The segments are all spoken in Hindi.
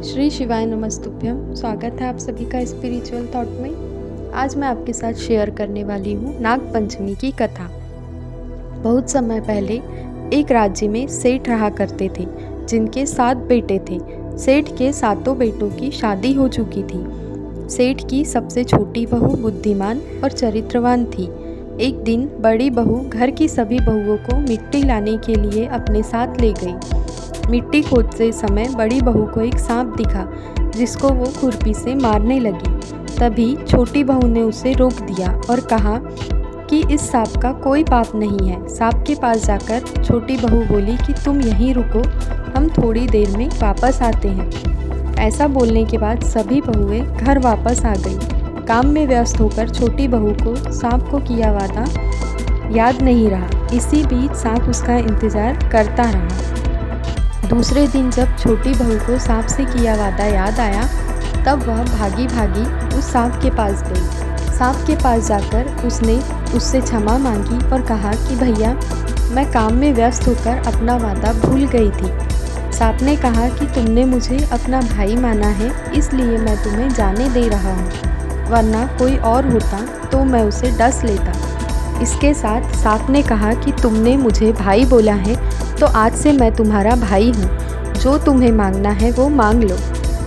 श्री शिवाय नमस्तुभ्यम। स्वागत है आप सभी का स्पिरिचुअल थॉट में। आज मैं आपके साथ शेयर करने वाली हूँ नाग पंचमी की कथा। बहुत समय पहले एक राज्य में सेठ रहा करते थे जिनके 7 बेटे थे। सेठ के 7 बेटों की शादी हो चुकी थी। सेठ की सबसे छोटी बहू बुद्धिमान और चरित्रवान थी। एक दिन बड़ी बहू घर की सभी बहुओं को मिट्टी लाने के लिए अपने साथ ले गई। मिट्टी खोदते समय बड़ी बहू को एक सांप दिखा जिसको वो खुरपी से मारने लगी। तभी छोटी बहू ने उसे रोक दिया और कहा कि इस सांप का कोई पाप नहीं है। सांप के पास जाकर छोटी बहू बोली कि तुम यहीं रुको, हम थोड़ी देर में वापस आते हैं। ऐसा बोलने के बाद सभी बहुएं घर वापस आ गई। काम में व्यस्त होकर छोटी बहू को सांप को किया वादा याद नहीं रहा। इसी बीच सांप उसका इंतजार करता रहा। दूसरे दिन जब छोटी बहू को सांप से किया वादा याद आया तब वह भागी भागी उस सांप के पास गई। सांप के पास जाकर उसने उससे क्षमा मांगी और कहा कि भैया, मैं काम में व्यस्त होकर अपना वादा भूल गई थी। सांप ने कहा कि तुमने मुझे अपना भाई माना है, इसलिए मैं तुम्हें जाने दे रहा हूँ, वरना कोई और होता तो मैं उसे डस लेता। इसके साथ सांप ने कहा कि तुमने मुझे भाई बोला है तो आज से मैं तुम्हारा भाई हूँ, जो तुम्हें मांगना है वो मांग लो।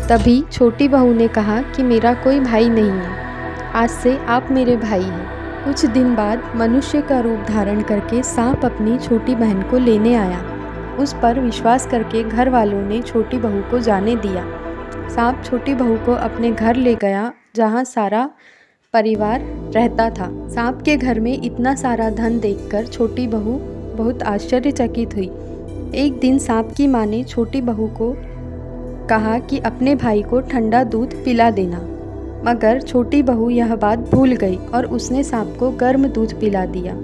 तभी छोटी बहू ने कहा कि मेरा कोई भाई नहीं है, आज से आप मेरे भाई हैं। कुछ दिन बाद मनुष्य का रूप धारण करके सांप अपनी छोटी बहन को लेने आया। उस पर विश्वास करके घर वालों ने छोटी बहू को जाने दिया। सांप छोटी बहू को अपने घर ले गया जहाँ सारा परिवार रहता था। सांप के घर में इतना सारा धन देखकर छोटी बहू बहुत आश्चर्यचकित हुई। एक दिन सांप की माँ ने छोटी बहू को कहा कि अपने भाई को ठंडा दूध पिला देना, मगर छोटी बहू यह बात भूल गई और उसने सांप को गर्म दूध पिला दिया,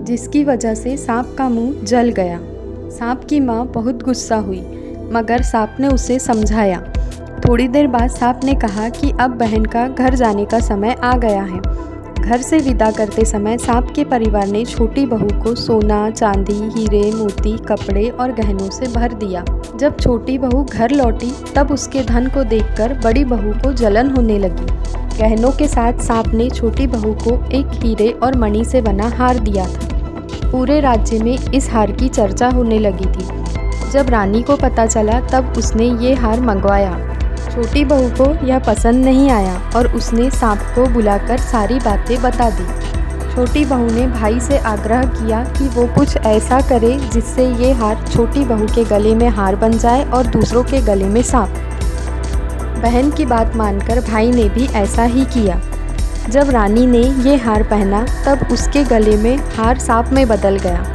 जिसकी वजह से सांप का मुंह जल गया। सांप की माँ बहुत गुस्सा हुई, मगर सांप ने उसे समझाया। थोड़ी देर बाद सांप ने कहा कि अब बहन का घर जाने का समय आ गया है। घर से विदा करते समय सांप के परिवार ने छोटी बहू को सोना, चांदी, हीरे, मोती, कपड़े और गहनों से भर दिया। जब छोटी बहू घर लौटी तब उसके धन को देखकर बड़ी बहू को जलन होने लगी। गहनों के साथ सांप ने छोटी बहू को एक हीरे और मणि से बना हार दिया था। पूरे राज्य में इस हार की चर्चा होने लगी थी। जब रानी को पता चला तब उसने ये हार मंगवाया। छोटी बहू को यह पसंद नहीं आया और उसने सांप को बुलाकर सारी बातें बता दी। छोटी बहू ने भाई से आग्रह किया कि वो कुछ ऐसा करे जिससे ये हार छोटी बहू के गले में हार बन जाए और दूसरों के गले में सांप। बहन की बात मानकर भाई ने भी ऐसा ही किया। जब रानी ने ये हार पहना तब उसके गले में हार सांप में बदल गया।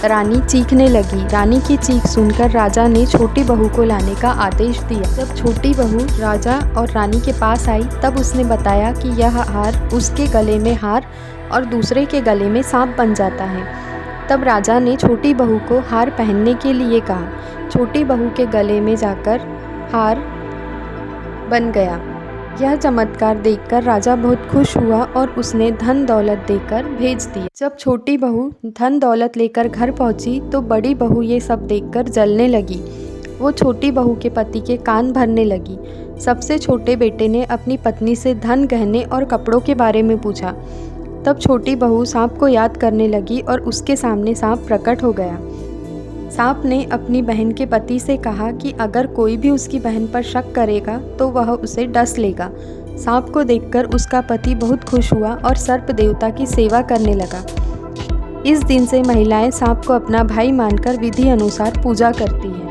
रानी चीखने लगी। रानी की चीख सुनकर राजा ने छोटी बहू को लाने का आदेश दिया। जब छोटी बहू राजा और रानी के पास आई तब उसने बताया कि यह हार उसके गले में हार और दूसरे के गले में सांप बन जाता है। तब राजा ने छोटी बहू को हार पहनने के लिए कहा। छोटी बहू के गले में जाकर हार बन गया। यह चमत्कार देखकर राजा बहुत खुश हुआ और उसने धन दौलत देकर भेज दिया। जब छोटी बहू धन दौलत लेकर घर पहुंची तो बड़ी बहू ये सब देखकर जलने लगी। वो छोटी बहू के पति के कान भरने लगी। सबसे छोटे बेटे ने अपनी पत्नी से धन, गहने और कपड़ों के बारे में पूछा। तब छोटी बहू सांप को याद करने लगी और उसके सामने सांप प्रकट हो गया। सांप ने अपनी बहन के पति से कहा कि अगर कोई भी उसकी बहन पर शक करेगा तो वह उसे डस लेगा। सांप को देखकर उसका पति बहुत खुश हुआ और सर्प देवता की सेवा करने लगा। इस दिन से महिलाएं सांप को अपना भाई मानकर विधि अनुसार पूजा करती हैं।